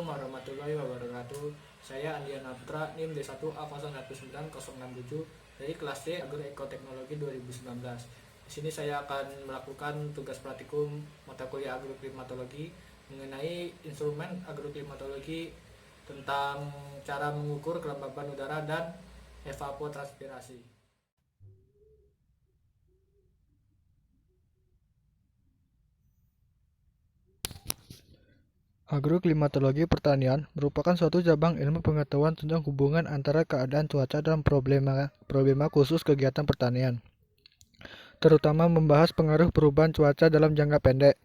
warahmatullahi wabarakatuh. Saya Andiana Putra, NIM D1A019067 dari kelas C Agroekoteknologi 2019. Di sini saya akan melakukan tugas praktikum mata kuliah agroklimatologi mengenai instrumen agroklimatologi tentang cara mengukur kelembaban udara dan evapotranspirasi. Agroklimatologi pertanian merupakan suatu cabang ilmu pengetahuan tentang hubungan antara keadaan cuaca dan problema khusus kegiatan pertanian, terutama membahas pengaruh perubahan cuaca dalam jangka pendek.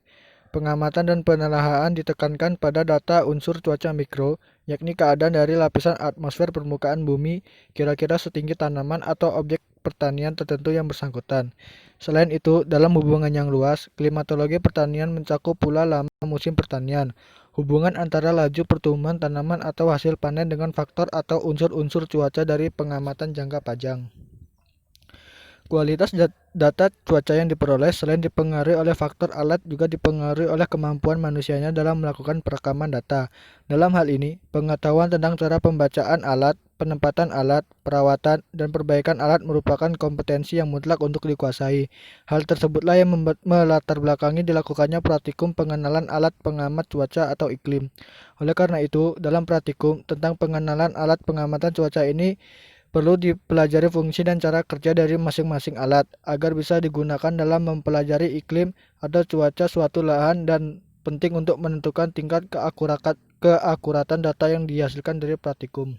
Pengamatan dan penelaahan ditekankan pada data unsur cuaca mikro, yakni keadaan dari lapisan atmosfer permukaan bumi, kira-kira setinggi tanaman atau objek pertanian tertentu yang bersangkutan. Selain itu, dalam hubungan yang luas, klimatologi pertanian mencakup pula lama musim pertanian, hubungan antara laju pertumbuhan tanaman atau hasil panen dengan faktor atau unsur-unsur cuaca dari pengamatan jangka panjang. Kualitas data cuaca yang diperoleh selain dipengaruhi oleh faktor alat juga dipengaruhi oleh kemampuan manusianya dalam melakukan perekaman data. Dalam hal ini, pengetahuan tentang cara pembacaan alat, penempatan alat, perawatan, dan perbaikan alat merupakan kompetensi yang mutlak untuk dikuasai. Hal tersebutlah yang melatar belakangi dilakukannya praktikum pengenalan alat pengamat cuaca atau iklim. Oleh karena itu, dalam praktikum tentang pengenalan alat pengamatan cuaca ini perlu dipelajari fungsi dan cara kerja dari masing-masing alat agar bisa digunakan dalam mempelajari iklim atau cuaca suatu lahan dan penting untuk menentukan tingkat keakuratan data yang dihasilkan dari praktikum.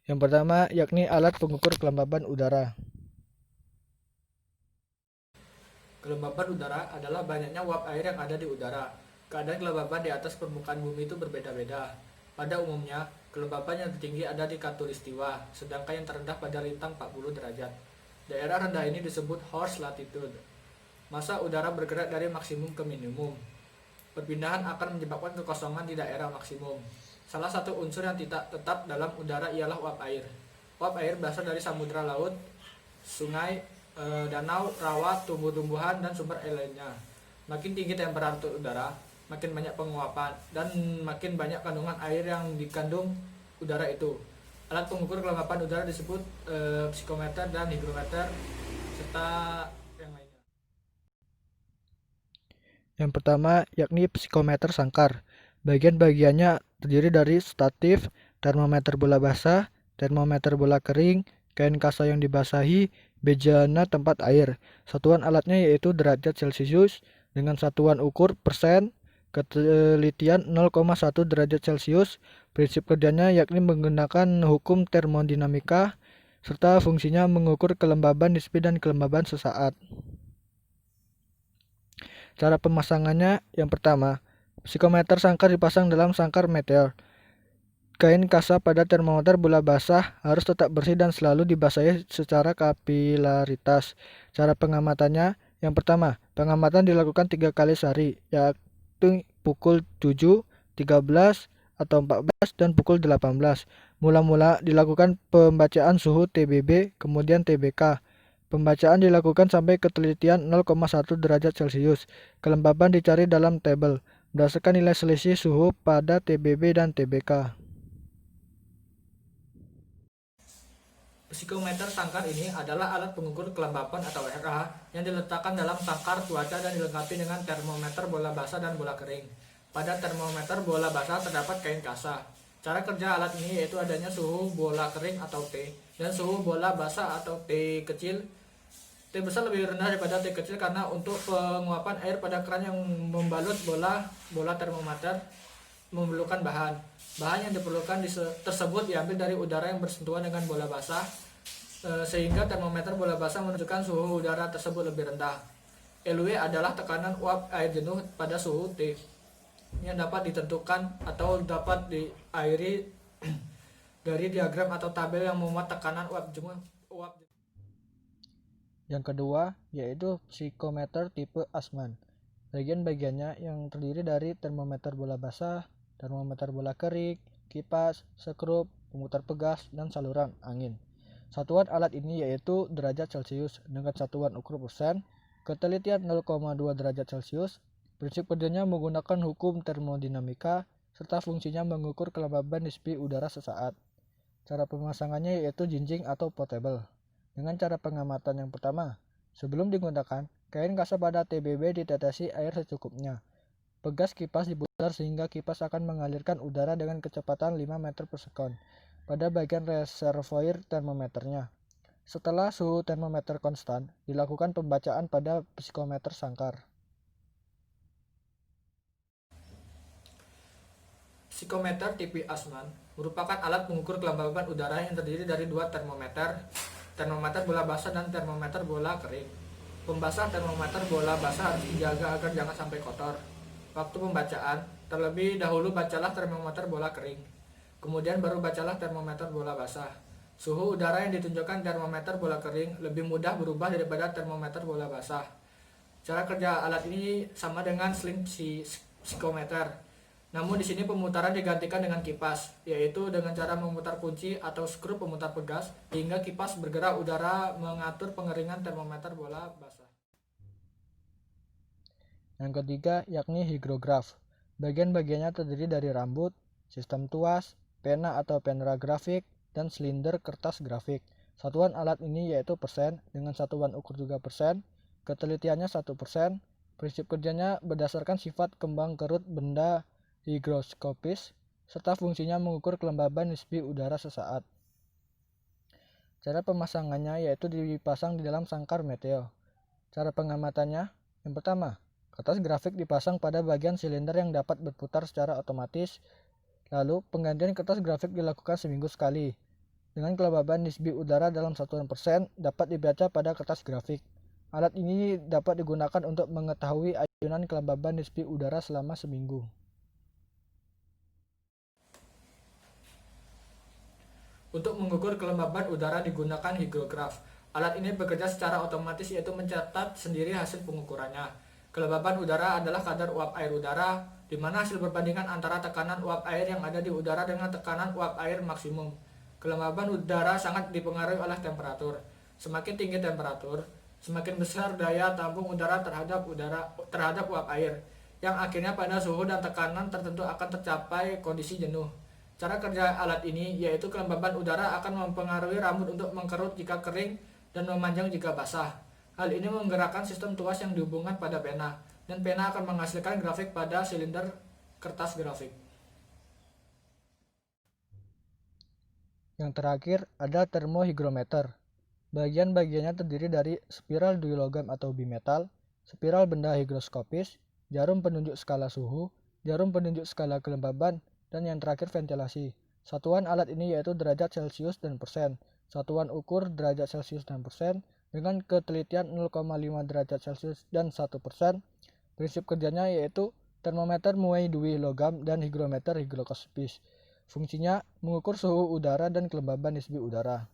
Yang pertama yakni alat pengukur kelembaban udara. Kelembaban udara adalah banyaknya uap air yang ada di udara. Keadaan kelembaban di atas permukaan bumi itu berbeda-beda. Pada umumnya, kelembaban yang tertinggi ada di khatulistiwa, sedangkan yang terendah pada lintang 40 derajat. Daerah rendah ini disebut horse latitude. Massa udara bergerak dari maksimum ke minimum. Perpindahan akan menyebabkan kekosongan di daerah maksimum. Salah satu unsur yang tidak tetap dalam udara ialah uap air. Uap air berasal dari samudra laut, sungai, danau, rawa, tumbuh-tumbuhan, dan sumber air lainnya. Makin tinggi temperatur udara, makin banyak penguapan dan makin banyak kandungan air yang dikandung udara itu. Alat pengukur kelembapan udara disebut psikometer dan hygrometer serta yang lainnya. Yang pertama yakni psikometer sangkar. Bagian-bagiannya terdiri dari statif, termometer bola basah, termometer bola kering, kain kasa yang dibasahi, bejana tempat air. Satuan alatnya yaitu derajat Celcius dengan satuan ukur persen, ketelitian 0,1 derajat Celcius. Prinsip kerjanya yakni menggunakan hukum termodinamika serta fungsinya mengukur kelembaban nisbi dan kelembaban sesaat. Cara pemasangannya yang pertama, psikometer sangkar dipasang dalam sangkar meteor. Kain kasa pada termometer bola basah harus tetap bersih dan selalu dibasahi secara kapilaritas. Cara pengamatannya yang pertama, pengamatan dilakukan 3 kali sehari, yaitu pukul 7, 13, atau 14, dan pukul 18. Mula-mula dilakukan pembacaan suhu TBB, kemudian TBK. Pembacaan dilakukan sampai ketelitian 0,1 derajat Celcius. Kelembaban dicari dalam tabel, berdasarkan nilai selisih suhu pada TBB dan TBK. Psikometer sangkar ini adalah alat pengukur kelembapan atau RA yang diletakkan dalam sangkar cuaca dan dilengkapi dengan termometer bola basah dan bola kering. Pada termometer bola basah terdapat kain kasa. Cara kerja alat ini yaitu adanya suhu bola kering atau T dan suhu bola basah atau T kecil. T besar lebih rendah daripada T kecil karena untuk penguapan air pada keran yang membalut bola termometer memerlukan bahan. Bahan yang diperlukan tersebut diambil dari udara yang bersentuhan dengan bola basah, sehingga termometer bola basah menunjukkan suhu udara tersebut lebih rendah. LW adalah tekanan uap air jenuh pada suhu T yang dapat ditentukan atau dapat diairi dari diagram atau tabel yang memuat tekanan uap jenuh. Yang kedua yaitu psikometer tipe Assmann. Bagian-bagiannya yang terdiri dari termometer bola basah, termometer bola kering, kipas, sekrup, pemutar pegas, dan saluran angin. Satuan alat ini yaitu derajat Celcius dengan satuan ukur persen, ketelitian 0,2 derajat Celcius. Prinsip kerjanya menggunakan hukum termodinamika serta fungsinya mengukur kelembaban nisbi udara sesaat. Cara pemasangannya yaitu jinjing atau portable. Dengan cara pengamatan yang pertama, sebelum digunakan, kain kasar pada TBB ditetesi air secukupnya. Pegas kipas diputar sehingga kipas akan mengalirkan udara dengan kecepatan 5 meter per sekon pada bagian reservoir termometernya. Setelah suhu termometer konstan, dilakukan pembacaan pada psikometer sangkar. Psikometer tipe Assmann merupakan alat pengukur kelembaban udara yang terdiri dari dua termometer bola basah dan termometer bola kering. Pembasah termometer bola basah harus dijaga agar jangan sampai kotor. Waktu pembacaan, terlebih dahulu bacalah termometer bola kering. Kemudian baru bacalah termometer bola basah. Suhu udara yang ditunjukkan termometer bola kering lebih mudah berubah daripada termometer bola basah. Cara kerja alat ini sama dengan sling psikometer. Namun di sini pemutaran digantikan dengan kipas, yaitu dengan cara memutar kunci atau skru pemutar pegas hingga kipas bergerak udara mengatur pengeringan termometer bola basah. Yang ketiga yakni hygrograf. Bagian-bagiannya terdiri dari rambut, sistem tuas, pena atau penera grafik, dan silinder kertas grafik. Satuan alat ini yaitu persen dengan satuan ukur juga persen, ketelitiannya 1%, prinsip kerjanya berdasarkan sifat kembang kerut benda higroskopis, serta fungsinya mengukur kelembaban nisbi udara sesaat. Cara pemasangannya yaitu dipasang di dalam sangkar meteo. Cara pengamatannya, yang pertama, kertas grafik dipasang pada bagian silinder yang dapat berputar secara otomatis. Lalu, penggantian kertas grafik dilakukan seminggu sekali. Dengan kelembaban nisbi udara dalam satuan persen dapat dibaca pada kertas grafik. Alat ini dapat digunakan untuk mengetahui ayunan kelembaban nisbi udara selama seminggu. Untuk mengukur kelembaban udara digunakan hygrograf. Alat ini bekerja secara otomatis yaitu mencatat sendiri hasil pengukurannya. Kelembaban udara adalah kadar uap air udara, di mana hasil perbandingan antara tekanan uap air yang ada di udara dengan tekanan uap air maksimum. Kelembaban udara sangat dipengaruhi oleh temperatur. Semakin tinggi temperatur, semakin besar daya tampung udara terhadap uap air, yang akhirnya pada suhu dan tekanan tertentu akan tercapai kondisi jenuh. Cara kerja alat ini yaitu kelembaban udara akan mempengaruhi rambut untuk mengkerut jika kering dan memanjang jika basah. Hal ini menggerakkan sistem tuas yang dihubungkan pada pena, dan pena akan menghasilkan grafik pada silinder kertas grafik. Yang terakhir ada termohygrometer. Bagian-bagiannya terdiri dari spiral dui logam atau bimetal, spiral benda higroskopis, jarum penunjuk skala suhu, jarum penunjuk skala kelembaban, dan yang terakhir ventilasi. Satuan alat ini yaitu derajat Celcius dan persen. Satuan ukur derajat Celcius dan persen dengan ketelitian 0,5 derajat Celcius dan 1%. Prinsip kerjanya yaitu termometer muai dui logam dan hygrometer higroskopis. Fungsinya mengukur suhu udara dan kelembaban nisbi udara.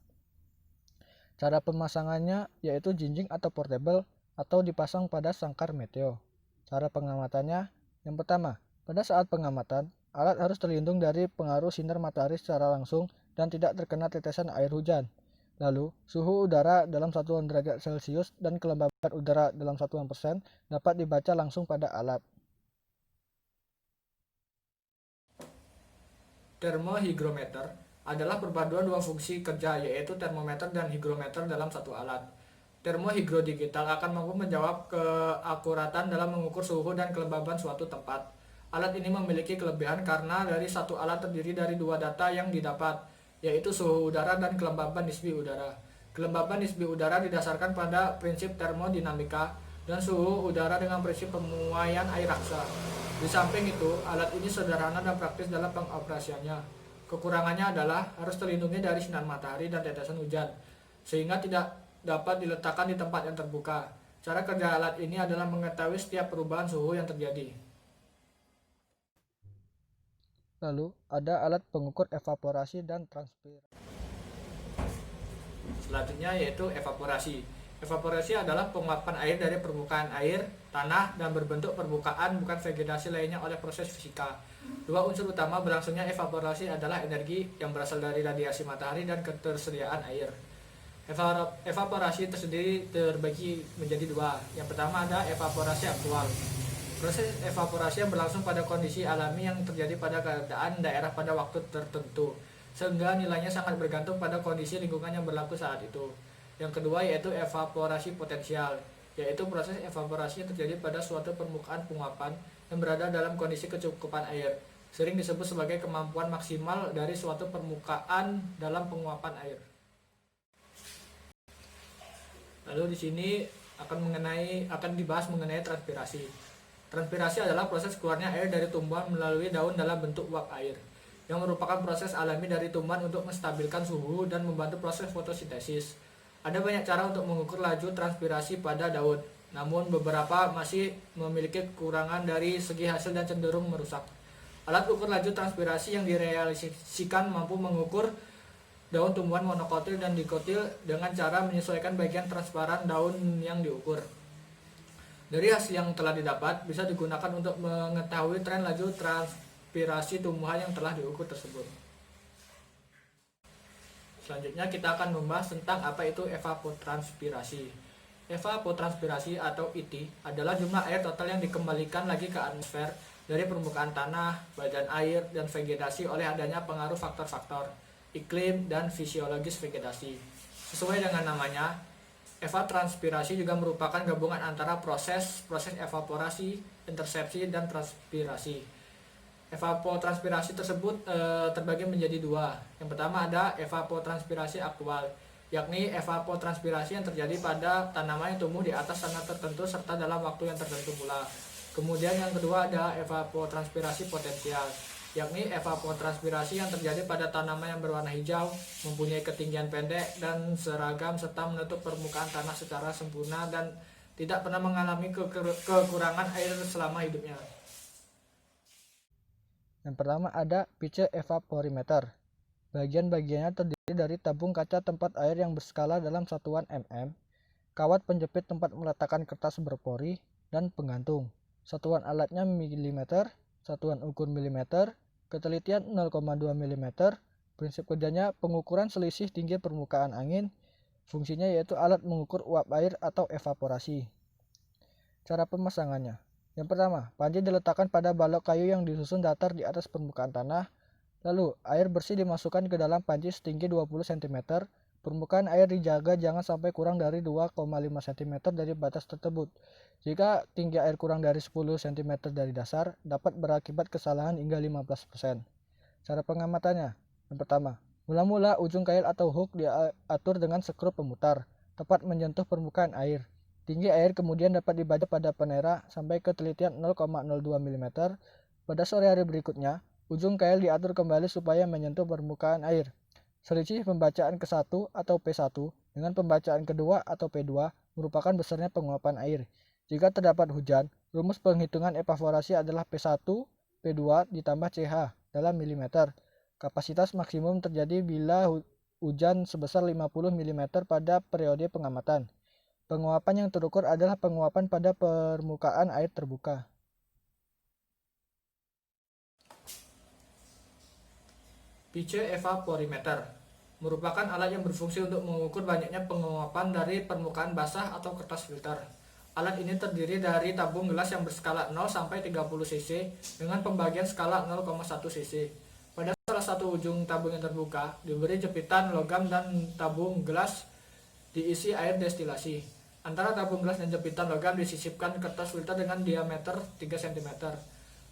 Cara pemasangannya yaitu jinjing atau portable atau dipasang pada sangkar meteo. Cara pengamatannya, yang pertama, pada saat pengamatan, alat harus terlindung dari pengaruh sinar matahari secara langsung dan tidak terkena tetesan air hujan. Lalu, suhu udara dalam satuan derajat Celcius dan kelembaban udara dalam satuan persen dapat dibaca langsung pada alat. Termohygrometer adalah perpaduan dua fungsi kerja yaitu termometer dan hygrometer dalam satu alat. Termohygrodigital akan mampu menjawab keakuratan dalam mengukur suhu dan kelembaban suatu tempat. Alat ini memiliki kelebihan karena dari satu alat terdiri dari dua data yang didapat, yaitu suhu udara dan kelembaban nisbi udara. Kelembaban nisbi udara didasarkan pada prinsip termodinamika dan suhu udara dengan prinsip pemuaian air raksa. Di samping itu, alat ini sederhana dan praktis dalam pengoperasiannya. Kekurangannya adalah harus terlindungi dari sinar matahari dan tetesan hujan, sehingga tidak dapat diletakkan di tempat yang terbuka. Cara kerja alat ini adalah mengetahui setiap perubahan suhu yang terjadi. Lalu, ada alat pengukur evaporasi dan transpirasi. Selanjutnya yaitu evaporasi. Evaporasi adalah penguapan air dari permukaan air, tanah, dan berbentuk permukaan bukan vegetasi lainnya oleh proses fisika. Dua unsur utama berlangsungnya evaporasi adalah energi yang berasal dari radiasi matahari dan ketersediaan air. Evaporasi tersendiri terbagi menjadi dua. Yang pertama ada evaporasi aktual. Proses evaporasi yang berlangsung pada kondisi alami yang terjadi pada keadaan daerah pada waktu tertentu, sehingga nilainya sangat bergantung pada kondisi lingkungan yang berlaku saat itu. Yang kedua yaitu evaporasi potensial, yaitu proses evaporasi yang terjadi pada suatu permukaan penguapan yang berada dalam kondisi kecukupan air. Sering disebut sebagai kemampuan maksimal dari suatu permukaan dalam penguapan air. Lalu di sini akan dibahas mengenai transpirasi. Transpirasi adalah proses keluarnya air dari tumbuhan melalui daun dalam bentuk uap air, yang merupakan proses alami dari tumbuhan untuk menstabilkan suhu dan membantu proses fotosintesis. Ada banyak cara untuk mengukur laju transpirasi pada daun, namun beberapa masih memiliki kekurangan dari segi hasil dan cenderung merusak. Alat ukur laju transpirasi yang direalisasikan mampu mengukur daun tumbuhan monokotil dan dikotil dengan cara menyesuaikan bagian transparan daun yang diukur. Dari hasil yang telah didapat, bisa digunakan untuk mengetahui tren laju transpirasi tumbuhan yang telah diukur tersebut. Selanjutnya kita akan membahas tentang apa itu evapotranspirasi. Evapotranspirasi atau ET adalah jumlah air total yang dikembalikan lagi ke atmosfer dari permukaan tanah, badan air, dan vegetasi oleh adanya pengaruh faktor-faktor iklim dan fisiologis vegetasi. Sesuai dengan namanya, evapotranspirasi juga merupakan gabungan antara proses evaporasi, intersepsi, dan transpirasi. Evapotranspirasi tersebut terbagi menjadi dua. Yang pertama ada evapotranspirasi aktual, yakni evapotranspirasi yang terjadi pada tanaman yang tumbuh di atas tanah tertentu serta dalam waktu yang tertentu pula. Kemudian yang kedua ada evapotranspirasi potensial, yakni evapotranspirasi yang terjadi pada tanaman yang berwarna hijau, mempunyai ketinggian pendek dan seragam serta menutup permukaan tanah secara sempurna dan tidak pernah mengalami kekurangan air selama hidupnya. Yang pertama ada pitcher evaporimeter. Bagian-bagiannya terdiri dari tabung kaca tempat air yang berskala dalam satuan mm, kawat penjepit tempat meletakkan kertas berpori, dan penggantung. Satuan alatnya milimeter, satuan ukur milimeter, ketelitian 0,2 mm, prinsip kerjanya pengukuran selisih tinggi permukaan angin, fungsinya yaitu alat mengukur uap air atau evaporasi. Cara pemasangannya. Yang pertama, panci diletakkan pada balok kayu yang disusun datar di atas permukaan tanah, lalu air bersih dimasukkan ke dalam panci setinggi 20 cm, permukaan air dijaga jangan sampai kurang dari 2,5 cm dari batas tersebut. Jika tinggi air kurang dari 10 cm dari dasar, dapat berakibat kesalahan hingga 15%. Cara pengamatannya. Yang pertama, mula-mula ujung kail atau hook diatur dengan skru pemutar, tepat menyentuh permukaan air. Tinggi air kemudian dapat dibaca pada penera sampai ketelitian 0,02 mm. Pada sore hari berikutnya, ujung kail diatur kembali supaya menyentuh permukaan air. Selisih pembacaan ke-1 atau P1 dengan pembacaan kedua atau P2 merupakan besarnya penguapan air. Jika terdapat hujan, rumus penghitungan evaporasi adalah P1, P2 ditambah CH dalam milimeter. Kapasitas maksimum terjadi bila hujan sebesar 50 mm pada periode pengamatan. Penguapan yang terukur adalah penguapan pada permukaan air terbuka. Pitcher evaporimeter merupakan alat yang berfungsi untuk mengukur banyaknya penguapan dari permukaan basah atau kertas filter. Alat ini terdiri dari tabung gelas yang berskala 0 sampai 30 cc dengan pembagian skala 0,1 cc. Pada salah satu ujung tabung yang terbuka diberi jepitan logam dan tabung gelas diisi air destilasi. Antara tabung gelas dan jepitan logam disisipkan kertas filter dengan diameter 3 cm.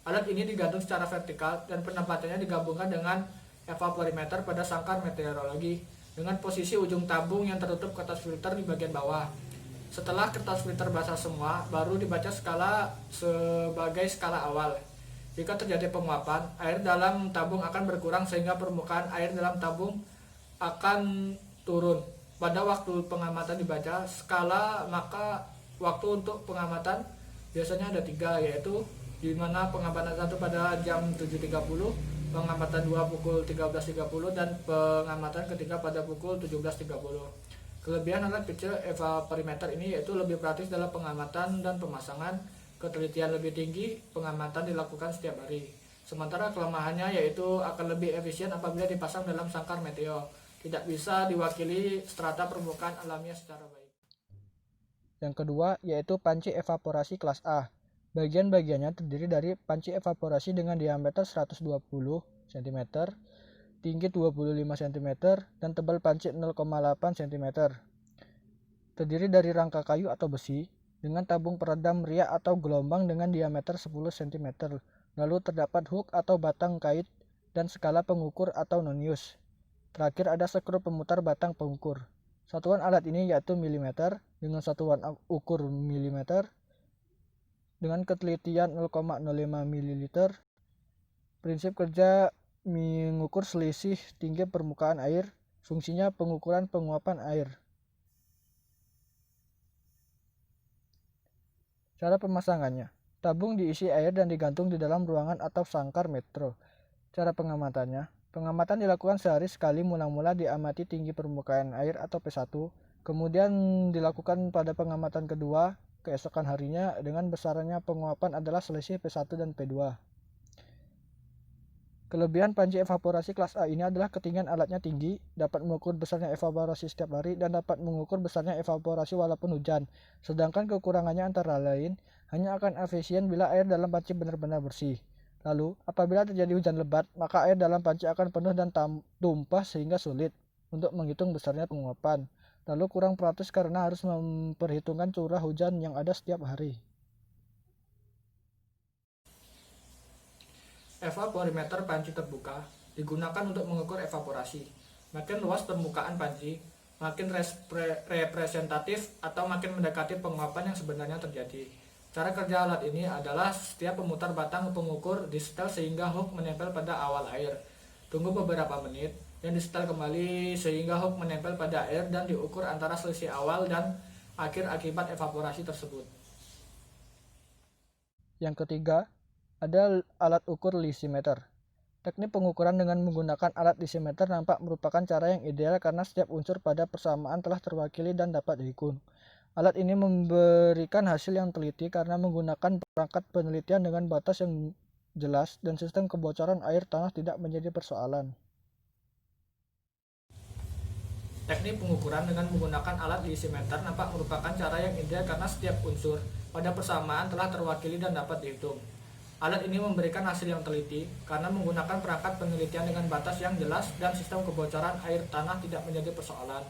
Alat ini digantung secara vertikal dan penempatannya digabungkan dengan evaporimeter pada sangkar meteorologi dengan posisi ujung tabung yang tertutup kertas filter di bagian bawah. Setelah kertas filter basah semua, baru dibaca skala sebagai skala awal. Jika terjadi penguapan, air dalam tabung akan berkurang sehingga permukaan air dalam tabung akan turun. Pada waktu pengamatan dibaca skala, maka waktu untuk pengamatan biasanya ada 3, yaitu di mana pengamatan 1 pada jam 7.30, pengamatan 2 pukul 13.30, dan pengamatan ketiga pada pukul 17.30. Kelebihan alat pitcher evaporimeter ini yaitu lebih praktis dalam pengamatan dan pemasangan, ketelitian lebih tinggi, pengamatan dilakukan setiap hari. Sementara kelemahannya yaitu akan lebih efisien apabila dipasang dalam sangkar meteor, tidak bisa diwakili strata permukaan alamiah secara baik. Yang kedua yaitu panci evaporasi kelas A. Bagian-bagiannya terdiri dari panci evaporasi dengan diameter 120 cm, tinggi 25 cm, dan tebal panci 0,8 cm. Terdiri dari rangka kayu atau besi dengan tabung peredam riak atau gelombang dengan diameter 10 cm. Lalu terdapat hook atau batang kait dan skala pengukur atau nonius. Terakhir ada skru pemutar batang pengukur. Satuan alat ini yaitu mm dengan satuan ukur mm dengan ketelitian 0,05 ml. Prinsip kerja mengukur selisih tinggi permukaan air. Fungsinya pengukuran penguapan air. Cara pemasangannya. Tabung diisi air dan digantung di dalam ruangan atau sangkar metro. Cara pengamatannya. Pengamatan dilakukan sehari sekali, mula-mula diamati tinggi permukaan air atau P1, kemudian dilakukan pada pengamatan kedua keesokan harinya dengan besarannya penguapan adalah selisih P1 dan P2. Kelebihan panci evaporasi kelas A ini adalah ketinggian alatnya tinggi, dapat mengukur besarnya evaporasi setiap hari, dan dapat mengukur besarnya evaporasi walaupun hujan. Sedangkan kekurangannya antara lain, hanya akan efisien bila air dalam panci benar-benar bersih. Lalu, apabila terjadi hujan lebat, maka air dalam panci akan penuh dan tumpah sehingga sulit untuk menghitung besarnya penguapan. Lalu kurang praktis karena harus memperhitungkan curah hujan yang ada setiap hari. Evaporimeter panci terbuka digunakan untuk mengukur evaporasi. Makin luas permukaan panci, makin representatif atau makin mendekati penguapan yang sebenarnya terjadi. Cara kerja alat ini adalah setiap pemutar batang pengukur disetel sehingga hook menempel pada awal air. Tunggu beberapa menit, dan disetel kembali sehingga hook menempel pada air dan diukur antara selisih awal dan akhir akibat evaporasi tersebut. Yang ketiga, ada alat ukur lisimeter. Teknik pengukuran dengan menggunakan alat lisimeter nampak merupakan cara yang ideal karena setiap unsur pada persamaan telah terwakili dan dapat dihitung. Alat ini memberikan hasil yang teliti karena menggunakan perangkat penelitian dengan batas yang jelas dan sistem kebocoran air tanah tidak menjadi persoalan. Teknik pengukuran dengan menggunakan alat lisimeter nampak merupakan cara yang ideal karena setiap unsur pada persamaan telah terwakili dan dapat dihitung. Alat ini memberikan hasil yang teliti karena menggunakan perangkat penelitian dengan batas yang jelas dan sistem kebocoran air tanah tidak menjadi persoalan.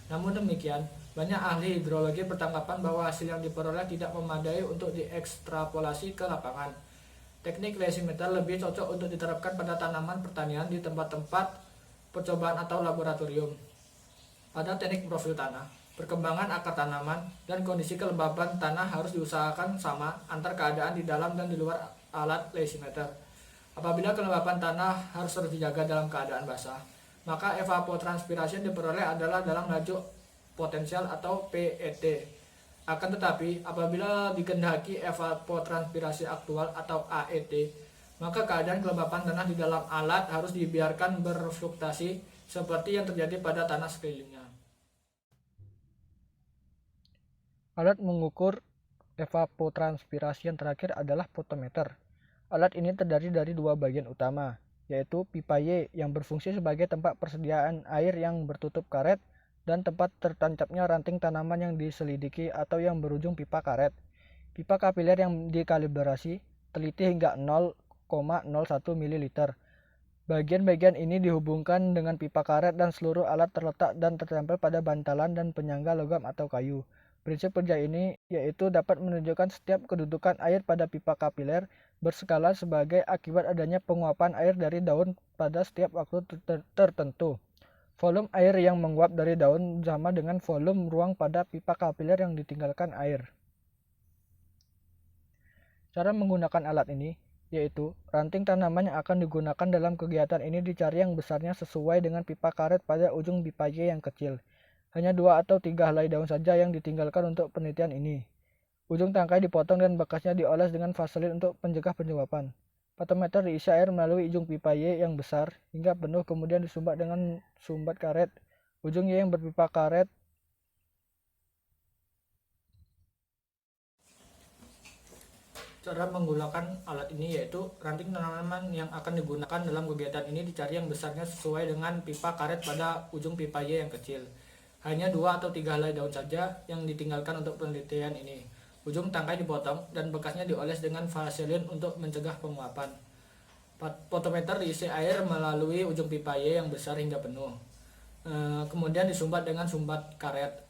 Namun demikian, banyak ahli hidrologi bertanggapan bahwa hasil yang diperoleh tidak memadai untuk diekstrapolasi ke lapangan. Teknik lisimeter lebih cocok untuk diterapkan pada tanaman pertanian di tempat-tempat percobaan atau laboratorium. Pada teknik profil tanah, perkembangan akar tanaman, dan kondisi kelembaban tanah harus diusahakan sama antar keadaan di dalam dan di luar alat lisimeter. Apabila kelembapan tanah harus terus dijaga dalam keadaan basah, maka evapotranspirasi yang diperoleh adalah dalam laju potensial atau PET. Akan tetapi, apabila dikehendaki evapotranspirasi aktual atau AET, maka keadaan kelembapan tanah di dalam alat harus dibiarkan berfluktuasi seperti yang terjadi pada tanah sekelilingnya. Alat mengukur evapotranspirasi yang terakhir adalah fotometer. Alat ini terdiri dari dua bagian utama, yaitu pipa Y yang berfungsi sebagai tempat persediaan air yang bertutup karet dan tempat tertancapnya ranting tanaman yang diselidiki atau yang berujung pipa karet. Pipa kapiler yang dikalibrasi teliti hingga 0,01 ml. Bagian-bagian ini dihubungkan dengan pipa karet dan seluruh alat terletak dan tertempel pada bantalan dan penyangga logam atau kayu. Prinsip kerja ini yaitu dapat menunjukkan setiap kedudukan air pada pipa kapiler berskala sebagai akibat adanya penguapan air dari daun pada setiap waktu tertentu. Volume air yang menguap dari daun sama dengan volume ruang pada pipa kapiler yang ditinggalkan air. Cara menggunakan alat ini yaitu ranting tanaman yang akan digunakan dalam kegiatan ini dicari yang besarnya sesuai dengan pipa karet pada ujung pipa Y yang kecil. Hanya 2 atau 3 helai daun saja yang ditinggalkan untuk penelitian ini. Ujung tangkai dipotong dan bekasnya dioles dengan vaselin untuk mencegah penyuapan. Fotometer diisi air melalui ujung pipa Y yang besar hingga penuh, kemudian disumbat dengan sumbat karet. Ujung Y yang berpipa karet Cara menggunakan alat ini yaitu ranting tanaman yang akan digunakan dalam kegiatan ini dicari yang besarnya sesuai dengan pipa karet pada ujung pipa Y yang kecil. Hanya 2 atau 3 helai daun saja yang ditinggalkan untuk penelitian ini. Ujung tangkai dipotong dan bekasnya dioles dengan vaselin untuk mencegah penguapan. Potometer diisi air melalui ujung pipa Y yang besar hingga penuh. Kemudian disumbat dengan sumbat karet.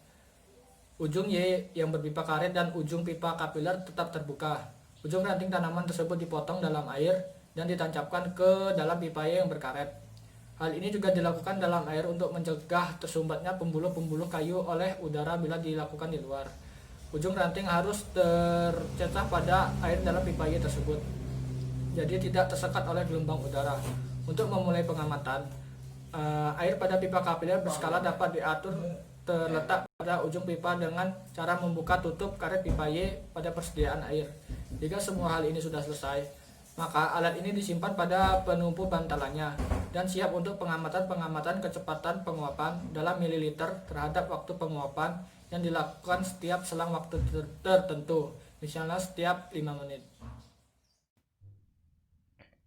Ujung Y yang berpipa karet dan ujung pipa kapiler tetap terbuka. Ujung ranting tanaman tersebut dipotong dalam air dan ditancapkan ke dalam pipa Y yang berkaret. Hal ini juga dilakukan dalam air untuk mencegah tersumbatnya pembuluh-pembuluh kayu oleh udara bila dilakukan di luar. Ujung ranting harus tercecah pada air dalam pipa Y tersebut, jadi tidak tersekat oleh gelombang udara. Untuk memulai pengamatan, air pada pipa kapiler berskala dapat diatur terletak pada ujung pipa dengan cara membuka tutup karet pipa Y pada persediaan air. Jika semua hal ini sudah selesai, maka alat ini disimpan pada penumpu bantalannya dan siap untuk pengamatan kecepatan penguapan dalam mililiter terhadap waktu penguapan yang dilakukan setiap selang waktu tertentu, misalnya setiap 5 menit.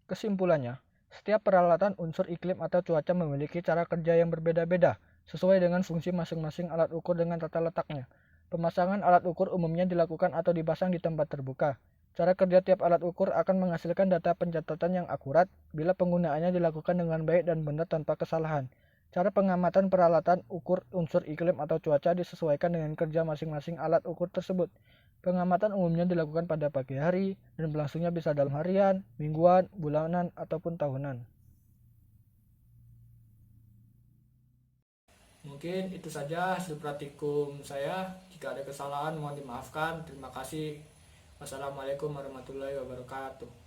Kesimpulannya, setiap peralatan unsur iklim atau cuaca memiliki cara kerja yang berbeda-beda, sesuai dengan fungsi masing-masing alat ukur dengan tata letaknya. Pemasangan alat ukur umumnya dilakukan atau dipasang di tempat terbuka. Cara kerja tiap alat ukur akan menghasilkan data pencatatan yang akurat bila penggunaannya dilakukan dengan baik dan benar tanpa kesalahan. Cara pengamatan peralatan ukur unsur iklim atau cuaca disesuaikan dengan kerja masing-masing alat ukur tersebut. Pengamatan umumnya dilakukan pada pagi hari dan berlangsungnya bisa dalam harian, mingguan, bulanan, ataupun tahunan. Mungkin itu saja hasil praktikum saya. Jika ada kesalahan mohon dimaafkan. Terima kasih. Wassalamualaikum warahmatullahi wabarakatuh.